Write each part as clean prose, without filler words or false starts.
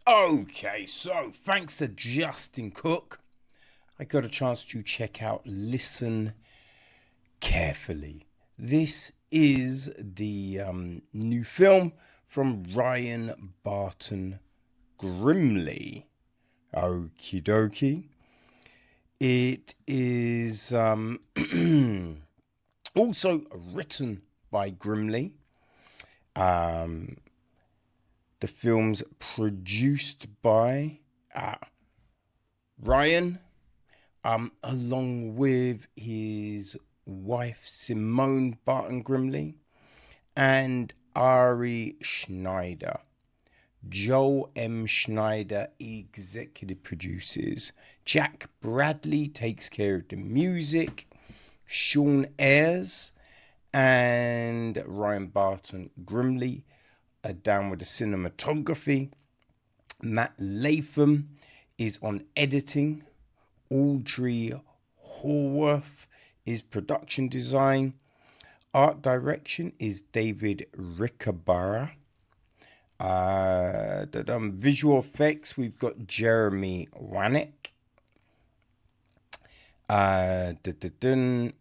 Okay, so thanks to Justin Cook, I got a chance to check out Listen Carefully. This is the new film from Ryan Barton-Grimley. Okie dokie. It is also written by Grimley. The film's produced by Ryan, along with his wife Simone Barton-Grimley and Ari Schneider. Joel M. Schneider executive produces. Jack Bradley takes care of the music. Sean Ayres and Ryan Barton-Grimley are down with the cinematography. Matt Latham is on editing. Audrey Horwath is production design. Art direction is David Rickenbacker. Visual effects, we've got Jeremy Wanick. And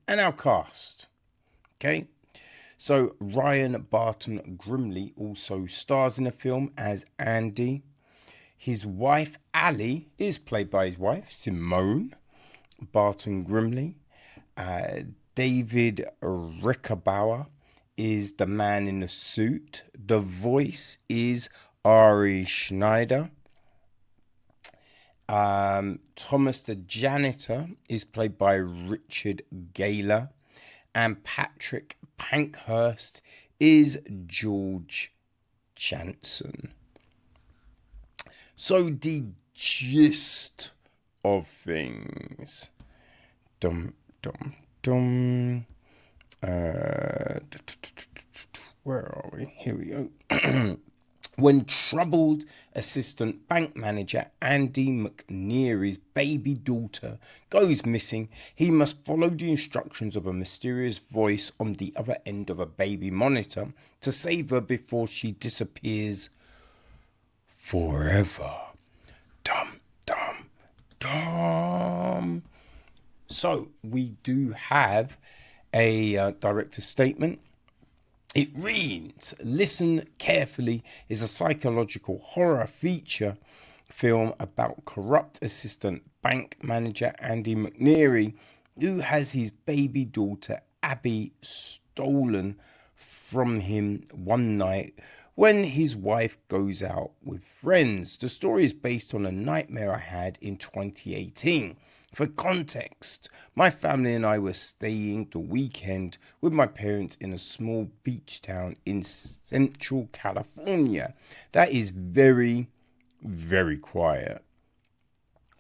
our cast. Okay. So Ryan Barton-Grimley also stars in the film as Andy. His wife Ali is played by his wife Simone Barton-Grimley. David Rickenbacker is the man in the suit. The voice is Ari Schneider. Thomas the janitor is played by Richard Gayler. And Patrick Pankhurst is George Jansen. So the gist of things. Where are we? Here we go. When troubled assistant bank manager Andy McNeary's baby daughter goes missing, he must follow the instructions of a mysterious voice on the other end of a baby monitor to save her before she disappears forever. Dum, dum, dum. So we do have a director's statement. It reads, Listen Carefully is a psychological horror feature film about corrupt assistant bank manager Andy McNeary, who has his baby daughter Abby stolen from him one night when his wife goes out with friends. The story is based on a nightmare I had in 2018. For context, my family and I were staying the weekend with my parents in a small beach town in Central California that is very, very quiet.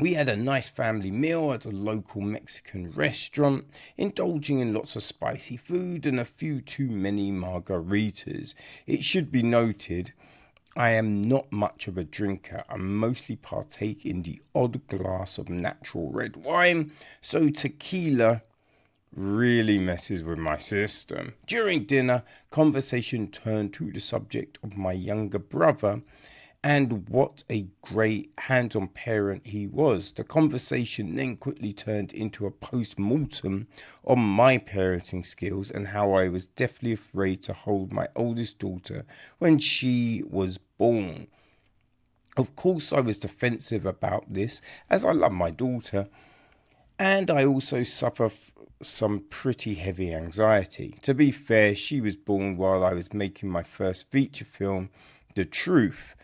We had a nice family meal at a local Mexican restaurant, indulging in lots of spicy food and a few too many margaritas. It should be noted, I am not much of a drinker. I mostly partake in the odd glass of natural red wine, so tequila really messes with my system. During dinner, conversation turned to the subject of my younger brother and what a great hands-on parent he was. The conversation then quickly turned into a post-mortem on my parenting skills and how I was deathly afraid to hold my oldest daughter when she was born. Of course, I was defensive about this as I love my daughter, and I also suffer some pretty heavy anxiety. To be fair, she was born while I was making my first feature film, The Truth,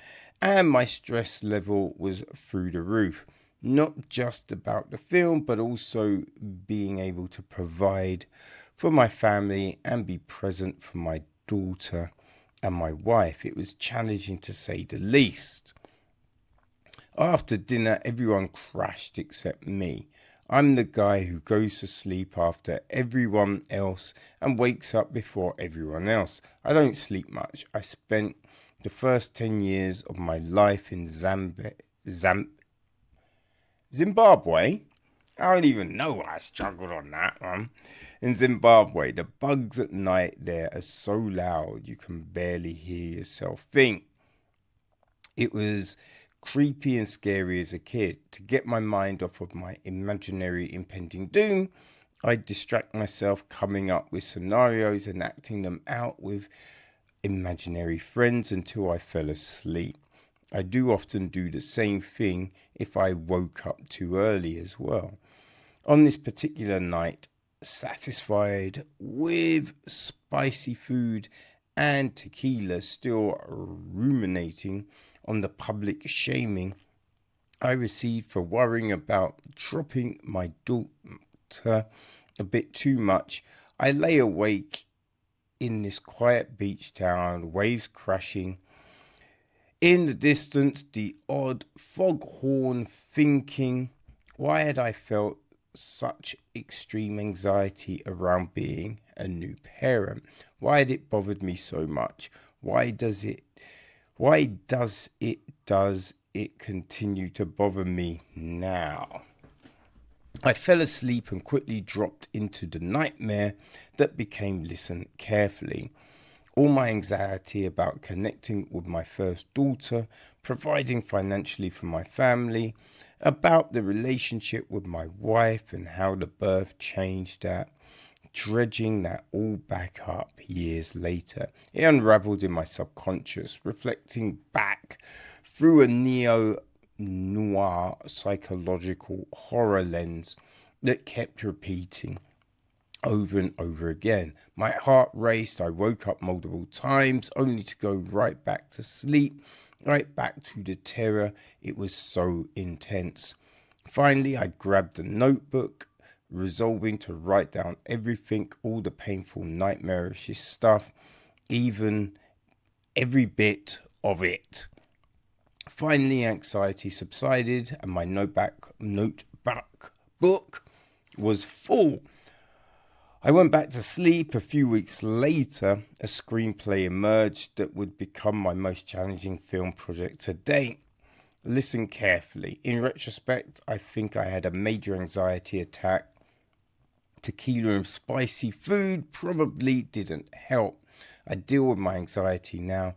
and my stress level was through the roof. Not just about the film, but also being able to provide for my family and be present for my daughter and my wife. It was challenging to say the least. After dinner, everyone crashed except me. I'm the guy who goes to sleep after everyone else and wakes up before everyone else. I don't sleep much. I spent the first 10 years of my life in Zimbabwe. I don't even know why I struggled on that one. In Zimbabwe, the bugs at night there are so loud you can barely hear yourself think. It was creepy and scary as a kid. To get my mind off of my imaginary impending doom, I'd distract myself coming up with scenarios and acting them out with imaginary friends until I fell asleep. I do often do the same thing if I woke up too early as well. On this particular night, satisfied with spicy food and tequila, still ruminating on the public shaming I received for worrying about dropping my daughter a bit too much, I lay awake in this quiet beach town, waves crashing. In the distance, the odd foghorn, thinking, why had I felt such extreme anxiety around being a new parent? Why had it bothered me so much? Why does it continue to bother me now? I fell asleep and quickly dropped into the nightmare that became listen carefully. All my anxiety about connecting with my first daughter, providing financially for my family, about the relationship with my wife and how the birth changed that, dredging that all back up years later. It unraveled in my subconscious, reflecting back through a neo-noir psychological horror lens that kept repeating over and over again. My heart raced. I woke up multiple times only to go right back to sleep, right back to the terror. It was so intense. Finally, I grabbed a notebook, resolving to write down everything, all the painful, nightmarish stuff, even every bit of it. Finally, anxiety subsided and my notebook book was full. I went back to sleep. A few weeks later, a screenplay emerged that would become my most challenging film project to date. Listen carefully. In retrospect, I think I had a major anxiety attack. Tequila and spicy food probably didn't help. I deal with my anxiety now.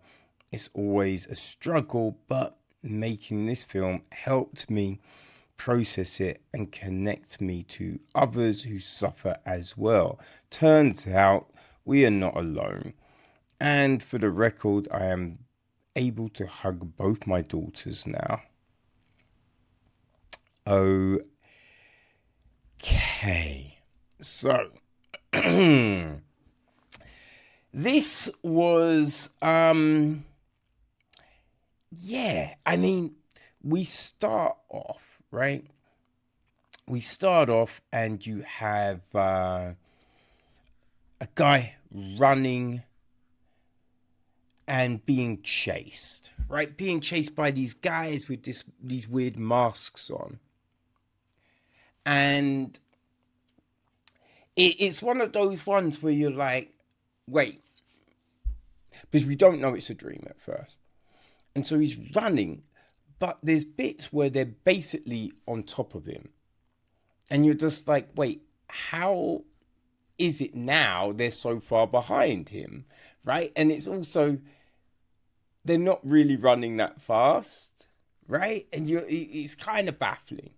It's always a struggle, but making this film helped me process it and connect me to others who suffer as well. Turns out we are not alone. And for the record, I am able to hug both my daughters now. Okay. So, this was, we start off, right? We start off and you have a guy running and being chased, right? Being chased by these guys with these weird masks on. And it's one of those ones where you're like, wait, because we don't know it's a dream at first. And so he's running, but there's bits where they're basically on top of him. And you're just like, wait, how is it now they're so far behind him, right? And it's also, they're not really running that fast, right? And it's kind of baffling,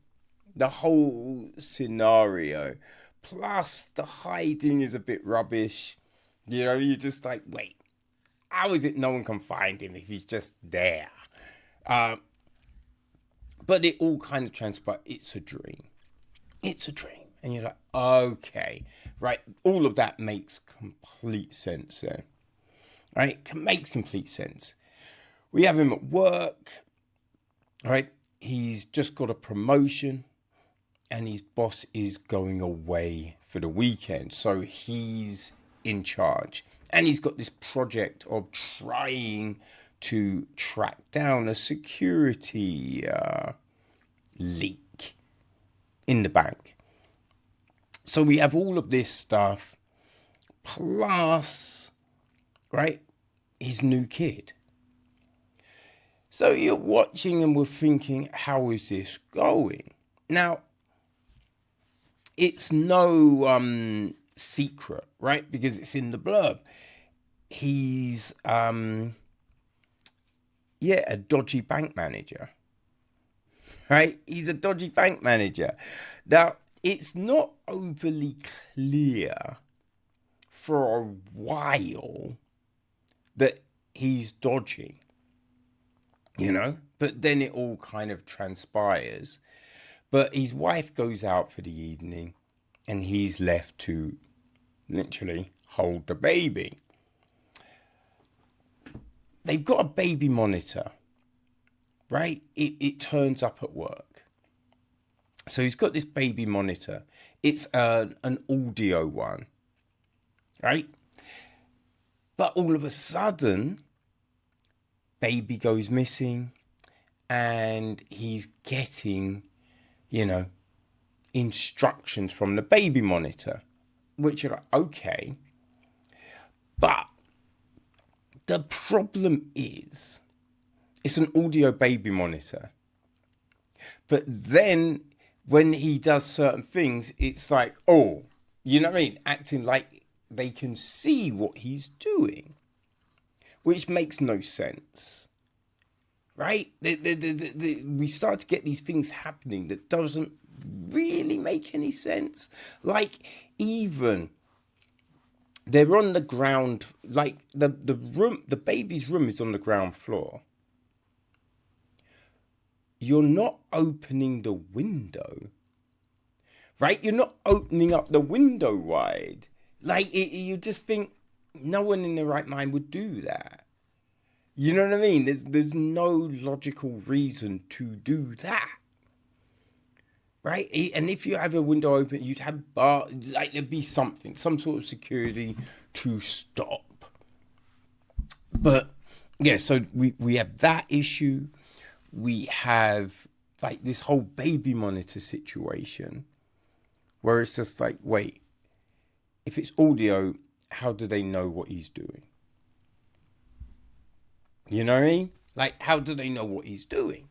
the whole scenario. Plus, the hiding is a bit rubbish. You know, you're just like, wait, how is it no one can find him if he's just there? But it all kind of transpires. It's a dream. It's a dream. And you're like, okay, right. All of that makes complete sense there. Right? It makes complete sense. We have him at work, right? He's just got a promotion and his boss is going away for the weekend. So he's in charge. And he's got this project of trying to track down a security leak in the bank. So we have all of this stuff, plus, right, his new kid. So you're watching and we're thinking, how is this going? Now, it's no secret, right? Because it's in the blurb. He's, a dodgy bank manager, right? He's a dodgy bank manager. Now, it's not overly clear for a while that he's dodgy, but then it all kind of transpires. But his wife goes out for the evening and he's left to literally hold the baby. They've got a baby monitor, right? It turns up at work. So he's got this baby monitor. It's an audio one, right? But all of a sudden, baby goes missing and he's getting, instructions from the baby monitor, which are like, okay. But the problem is, it's an audio baby monitor. But then when he does certain things, it's like, oh, you know what I mean? Acting like they can see what he's doing, which makes no sense, right? We start to get these things happening that doesn't really make any sense. Like, even they're on the ground, like the baby's room is on the ground floor. You're not opening the window, right? You're not opening up the window wide. Like, you just think no one in their right mind would do that. You know what I mean? There's no logical reason to do that, right? And if you have a window open, you'd have there'd be some sort of security to stop. But yeah, so we have that issue. We have like this whole baby monitor situation where it's just like, wait, if it's audio, how do they know what he's doing? You know what I mean? Like, how do they know what he's doing?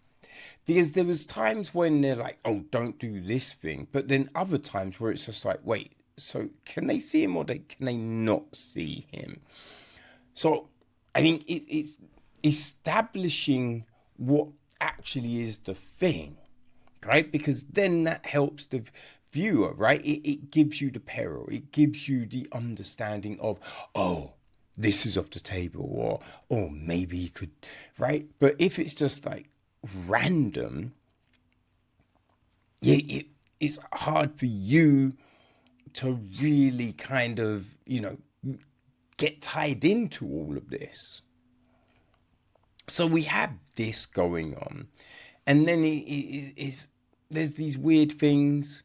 Because there was times when they're like, oh, don't do this thing. But then other times where it's just like, wait, so can they see him or can they not see him? So I think it's establishing what actually is the thing, right? Because then that helps the viewer, right? It gives you the peril. It gives you the understanding of, oh, this is off the table, or maybe he could, right? But if it's just like random, yeah, it's hard for you to really kind of, get tied into all of this. So we have this going on. And then there's these weird things,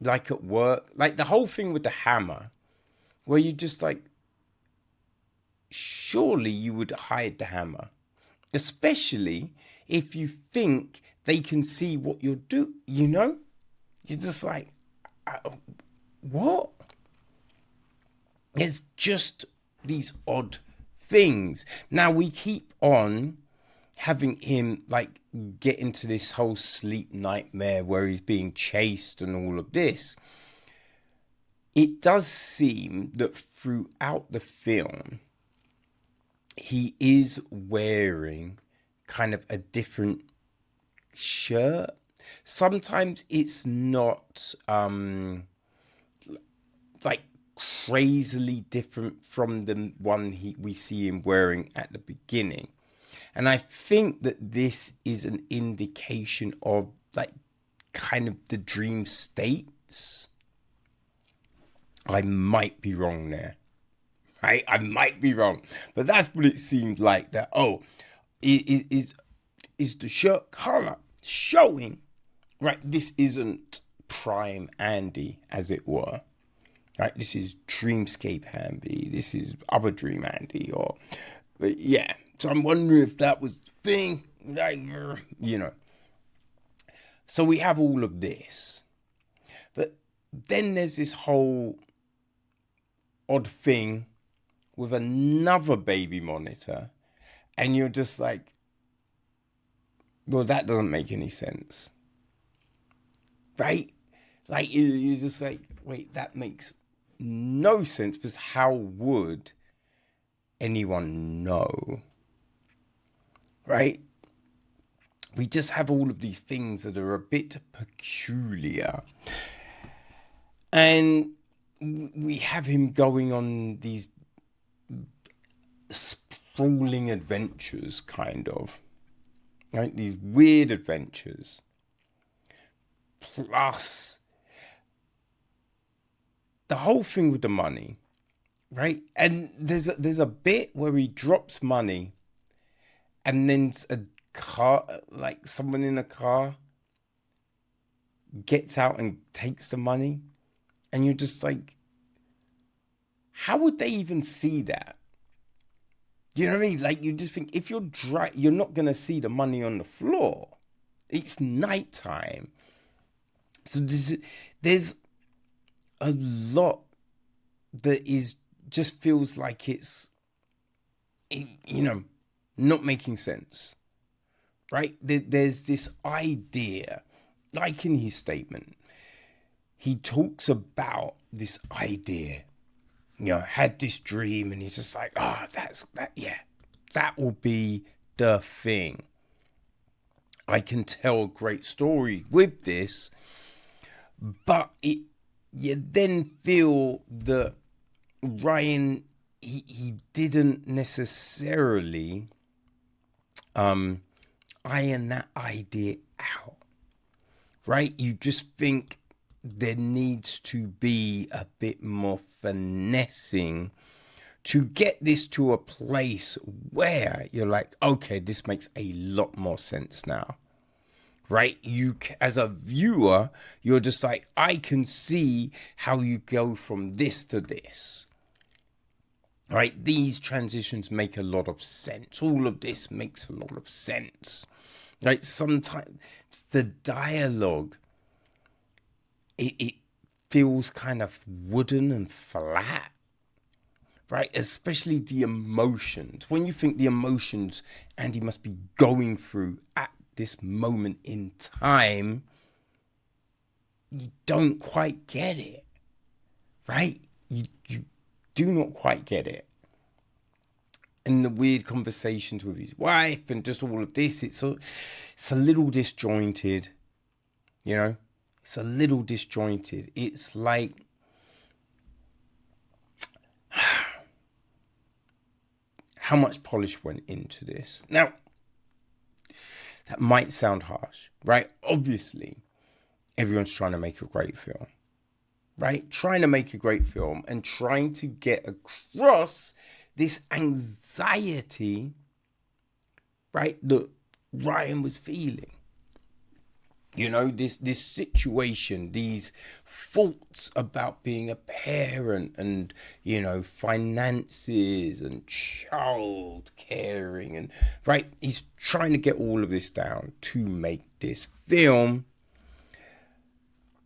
like at work, like the whole thing with the hammer, where you just like, surely you would hide the hammer, especially if you think they can see what you're doing, You're just like, what? It's just these odd things. Now we keep on having him like get into this whole sleep nightmare where he's being chased and all of this. It does seem that throughout the film, he is wearing kind of a different shirt. Sometimes it's not like crazily different from the one we see him wearing at the beginning. And I think that this is an indication of like kind of the dream states. I might be wrong there. Right? I might be wrong. But that's what it seemed like. That, oh, is the shirt color showing? Right? This isn't prime Andy, as it were. Right? This is Dreamscape Andy. This is other Dream Andy. But yeah. So I'm wondering if that was the thing. Like, So we have all of this. But then there's this whole odd thing with another baby monitor, and you're just like, well, that doesn't make any sense, right? Like, you're just like, wait, that makes no sense, because how would anyone know, right? we just have all of these things that are a bit peculiar. And we have him going on these sprawling adventures, kind of. Right? These weird adventures. Plus, the whole thing with the money. Right? And there's a bit where he drops money and then a car, like someone in a car, gets out and takes the money. And you're just like, how would they even see that? You know what I mean? Like, you just think, if you're you're not going to see the money on the floor. It's nighttime. So there's a lot that just feels like it's, not making sense. Right? There's this idea, like in his statement, he talks about this idea, had this dream, and he's just like, that will be the thing. I can tell a great story with this, but you then feel that Ryan, he didn't necessarily iron that idea out, right? You just think there needs to be a bit more finessing to get this to a place where you're like, okay, this makes a lot more sense now, right? You, as a viewer, you're just like, I can see how you go from this to this, right? These transitions make a lot of sense. All of this makes a lot of sense, right? Sometimes the dialogue, it feels kind of wooden and flat, right? Especially the emotions. When you think the emotions Andy must be going through at this moment in time, you don't quite get it, right? You do not quite get it. And the weird conversations with his wife and just all of this, it's a little disjointed, It's a little disjointed. It's like, how much polish went into this? Now, that might sound harsh, right? Obviously, everyone's trying to make a great film, right? Trying to make a great film and trying to get across this anxiety, right, that Ryan was feeling. This situation, these thoughts about being a parent and, finances and child caring and, right, he's trying to get all of this down to make this film,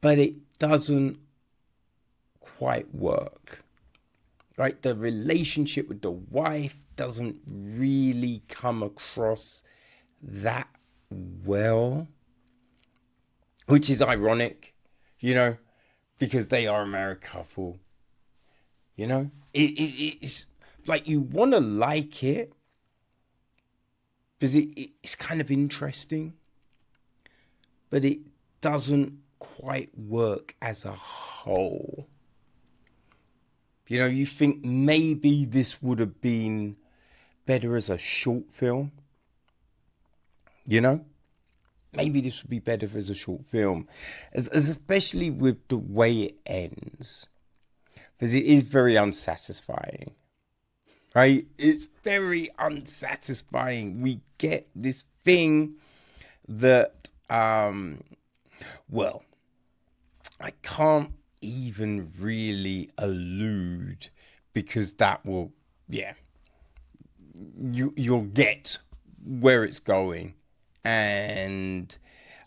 but it doesn't quite work, right? The relationship with the wife doesn't really come across that well. Which is ironic, because they are a married couple. It's like you want to like it because it's kind of interesting, but it doesn't quite work as a whole. You think maybe this would have been better as a short film, Maybe this would be better as a short film, especially with the way it ends, because it is very unsatisfying, right? It's very unsatisfying. We get this thing that, well, I can't even really allude, because that will, you'll get where it's going. And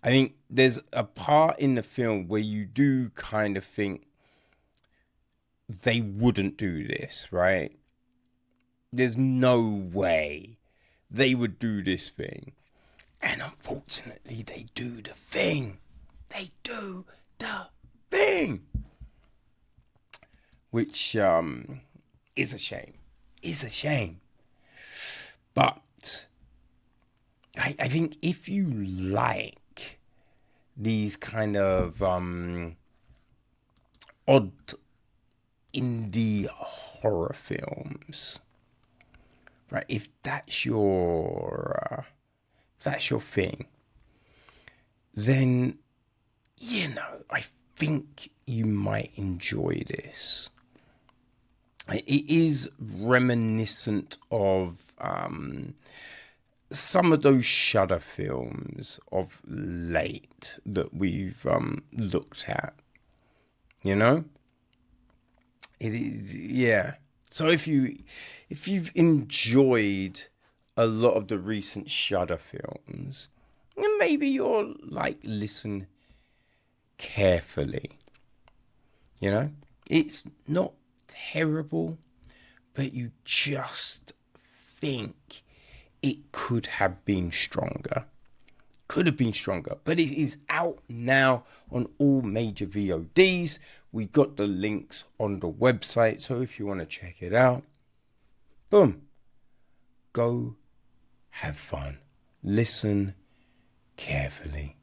I think there's a part in the film where you do kind of think they wouldn't do this, right? There's no way they would do this thing. And unfortunately, they do the thing. They do the thing. Which is a shame. Is a shame. But I think if you like these kind of odd indie horror films, right? If that's your thing, then I think you might enjoy this. It is reminiscent of some of those Shudder films of late that we've looked at. It is, yeah. So if you've enjoyed a lot of the recent Shudder films, then maybe you'll listen carefully. It's not terrible, but you just think it could have been stronger. But it is out now on all major VODs. We got the links on the website, so if you want to check it out, boom, go have fun. Listen carefully.